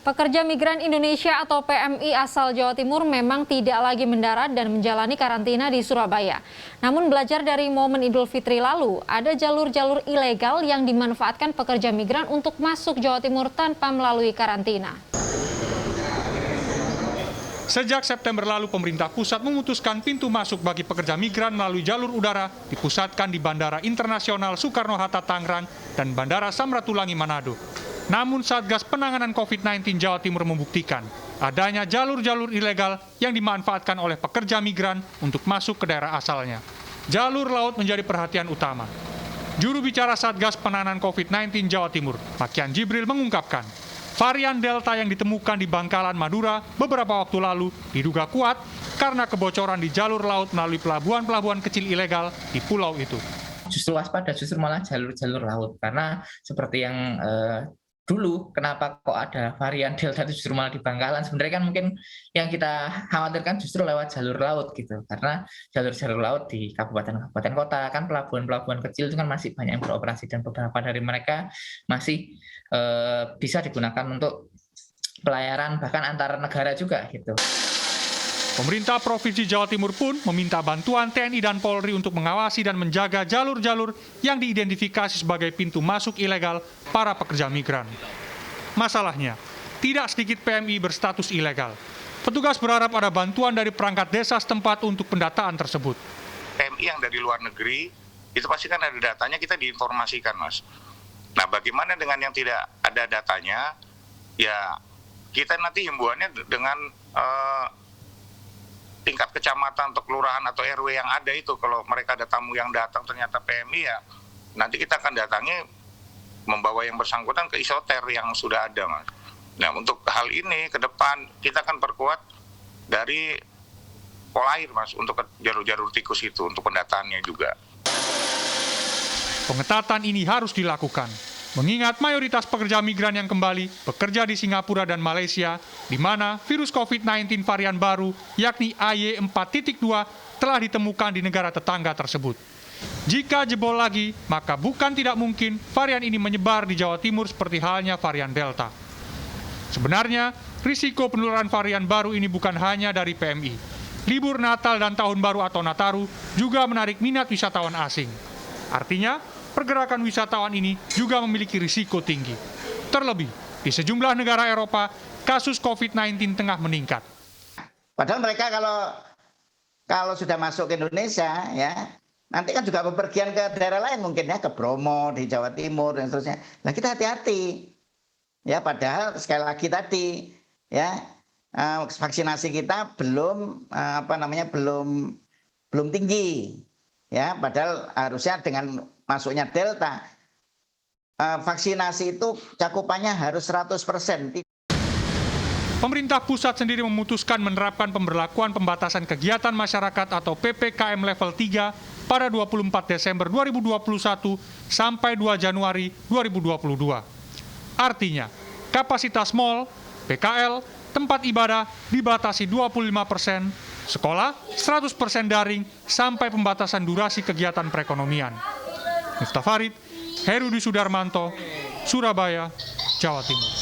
Pekerja migran Indonesia atau PMI asal Jawa Timur memang tidak lagi mendarat dan menjalani karantina di Surabaya. Namun belajar dari momen Idul Fitri lalu, ada jalur-jalur ilegal yang dimanfaatkan pekerja migran untuk masuk Jawa Timur tanpa melalui karantina. Sejak September lalu, pemerintah pusat memutuskan pintu masuk bagi pekerja migran melalui jalur udara dipusatkan di Bandara Internasional Soekarno-Hatta Tangerang dan Bandara Samratulangi Manado. Namun Satgas Penanganan COVID-19 Jawa Timur membuktikan adanya jalur-jalur ilegal yang dimanfaatkan oleh pekerja migran untuk masuk ke daerah asalnya. Jalur laut menjadi perhatian utama. Juru bicara Satgas Penanganan COVID-19 Jawa Timur, Makian Jibril mengungkapkan, varian Delta yang ditemukan di Bangkalan, Madura beberapa waktu lalu diduga kuat karena kebocoran di jalur laut melalui pelabuhan-pelabuhan kecil ilegal di pulau itu. Justru waspada, justru malah jalur-jalur laut. Karena seperti yang dulu, kenapa kok ada varian Delta itu justru malah di Bangkalan. Sebenarnya kan mungkin yang kita khawatirkan justru lewat jalur laut gitu. Karena jalur-jalur laut di kabupaten-kabupaten kota, kan pelabuhan-pelabuhan kecil itu kan masih banyak yang beroperasi dan beberapa dari mereka masih bisa digunakan untuk pelayaran bahkan antar negara juga gitu. Pemerintah Provinsi Jawa Timur pun meminta bantuan TNI dan Polri untuk mengawasi dan menjaga jalur-jalur yang diidentifikasi sebagai pintu masuk ilegal para pekerja migran. Masalahnya, tidak sedikit PMI berstatus ilegal. Petugas berharap ada bantuan dari perangkat desa setempat untuk pendataan tersebut. PMI yang dari luar negeri, itu pasti kan ada datanya, kita diinformasikan, Mas. Nah, bagaimana dengan yang tidak ada datanya? Ya, kita nanti himbauannya dengan tingkat kecamatan atau kelurahan atau RW yang ada itu, kalau mereka ada tamu yang datang ternyata PMI, ya nanti kita akan datangi membawa yang bersangkutan ke isoter yang sudah ada, Mas. Nah, untuk hal ini ke depan kita akan perkuat dari Polair, Mas, untuk jalur-jalur tikus itu, untuk pendataannya juga. Pengetatan ini harus dilakukan, mengingat mayoritas pekerja migran yang kembali bekerja di Singapura dan Malaysia, di mana virus COVID-19 varian baru, yakni AY4.2, telah ditemukan di negara tetangga tersebut. Jika jebol lagi, maka bukan tidak mungkin varian ini menyebar di Jawa Timur seperti halnya varian Delta. Sebenarnya, risiko penularan varian baru ini bukan hanya dari PMI. Libur Natal dan Tahun Baru atau Nataru juga menarik minat wisatawan asing. Artinya, pergerakan wisatawan ini juga memiliki risiko tinggi. Terlebih, di sejumlah negara Eropa, kasus COVID-19 tengah meningkat. Padahal mereka kalau sudah masuk ke Indonesia, ya nanti kan juga bepergian ke daerah lain mungkin ya, ke Bromo, di Jawa Timur, dan seterusnya. Nah, kita hati-hati. Ya, padahal sekali lagi tadi, ya vaksinasi kita belum belum tinggi. Ya, padahal harusnya dengan masuknya Delta, vaksinasi itu cakupannya harus 100%. Pemerintah pusat sendiri memutuskan menerapkan pemberlakuan pembatasan kegiatan masyarakat atau PPKM level 3 pada 24 Desember 2021 sampai 2 Januari 2022. Artinya, kapasitas mal, PKL, tempat ibadah dibatasi 25%, sekolah 100% daring sampai pembatasan durasi kegiatan perekonomian. Miftah Farid, Herudi Sudarmanto, Surabaya, Jawa Timur.